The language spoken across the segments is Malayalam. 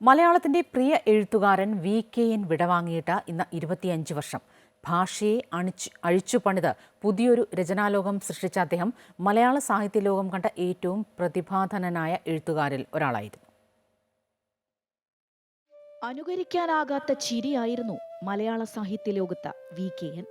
മലയാളത്തിന്റെ പ്രിയ എഴുത്തുകാരൻ VKN വിടവാങ്ങിയിട്ട് ഇന്ന് 25 വർഷം. ഭാഷയെ അഴിച്ചുപണിത് പുതിയൊരു രചനാലോകം സൃഷ്ടിച്ച അദ്ദേഹം മലയാള സാഹിത്യലോകം കണ്ട ഏറ്റവും പ്രതിഭാധനനായ എഴുത്തുകാരിൽ ഒരാളായിരുന്നു. അനുകരിക്കാനാകാത്ത ചിരിയായിരുന്നു മലയാള സാഹിത്യ ലോകത്ത് VKN.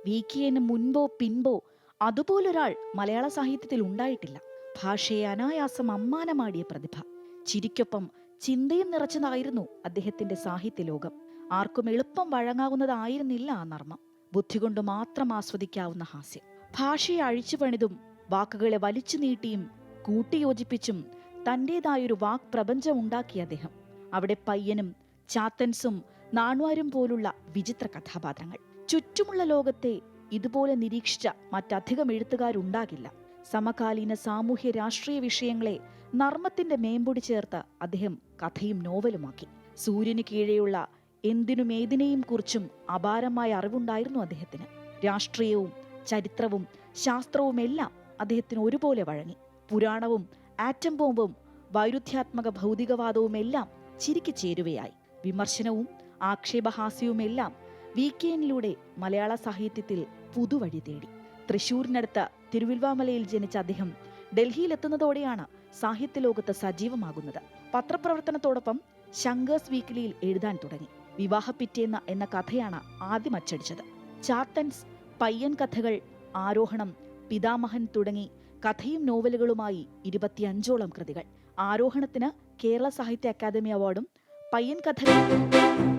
VKN മുൻപോ പിൻപോ അതുപോലൊരാൾ മലയാള സാഹിത്യത്തിൽ ഉണ്ടായിട്ടില്ല. ഭാഷയെ അനായാസം അമ്മാനമാടിയ പ്രതിഭ. ചിരിക്കൊപ്പം ചിന്തയും നിറച്ചതായിരുന്നു അദ്ദേഹത്തിന്റെ സാഹിത്യ ലോകം. ആർക്കും എളുപ്പം വഴങ്ങാവുന്നതായിരുന്നില്ല ആ നർമ്മം. ബുദ്ധി കൊണ്ട് മാത്രം ആസ്വദിക്കാവുന്ന ഹാസ്യം. ഭാഷയെ അഴിച്ചുപണിതും വാക്കുകളെ വലിച്ചു നീട്ടിയും കൂട്ടിയോജിപ്പിച്ചും തന്റേതായൊരു വാക് പ്രപഞ്ചം ഉണ്ടാക്കിയ അദ്ദേഹം. അവിടെ പയ്യനും ചാത്തൻസും നാണ്വാരും പോലുള്ള വിചിത്ര കഥാപാത്രങ്ങൾ. ചുറ്റുമുള്ള ലോകത്തെ ഇതുപോലെ നിരീക്ഷിച്ച മറ്റധികം എഴുത്തുകാരുണ്ടാകില്ല. സമകാലീന സാമൂഹ്യ രാഷ്ട്രീയ വിഷയങ്ങളെ നർമ്മത്തിന്റെ മേമ്പൊടി ചേർത്ത് അദ്ദേഹം കഥയും നോവലുമാക്കി. സൂര്യന് കീഴെയുള്ള എന്തിനും ഏതിനെയും കുറിച്ചും അപാരമായ അറിവുണ്ടായിരുന്നു അദ്ദേഹത്തിന്. രാഷ്ട്രീയവും ചരിത്രവും ശാസ്ത്രവും എല്ലാം അദ്ദേഹത്തിന് ഒരുപോലെ വഴങ്ങി. പുരാണവും ആറ്റം ബോംബും വൈരുദ്ധ്യാത്മക ഭൗതികവാദവും എല്ലാം ചിരിക്ക് ചേരുവയായി. വിമർശനവും ആക്ഷേപഹാസ്യവുമെല്ലാം VKNലൂടെ മലയാള സാഹിത്യത്തിൽ പുതുവഴി തേടി. തൃശൂരിനടുത്ത് തിരുവിൽവാമലയിൽ ജനിച്ച അദ്ദേഹം ഡൽഹിയിലെത്തുന്നതോടെയാണ് സാഹിത്യ ലോകത്ത് സജീവമാകുന്നത്. പത്രപ്രവർത്തനത്തോടൊപ്പം ശങ്കേഴ്സ് വീക്കിലിയിൽ എഴുതാൻ തുടങ്ങി. വിവാഹപ്പിറ്റേന്ന് എന്ന കഥയാണ് ആദ്യം അച്ചടിച്ചത്. ചാത്തൻസ്, പയ്യൻ കഥകൾ, ആരോഹണം, പിതാമഹൻ തുടങ്ങി കഥയും നോവലുകളുമായി 25ഓളം കൃതികൾ. ആരോഹണത്തിന് കേരള സാഹിത്യ അക്കാദമി അവാർഡും പയ്യൻ കഥകൾ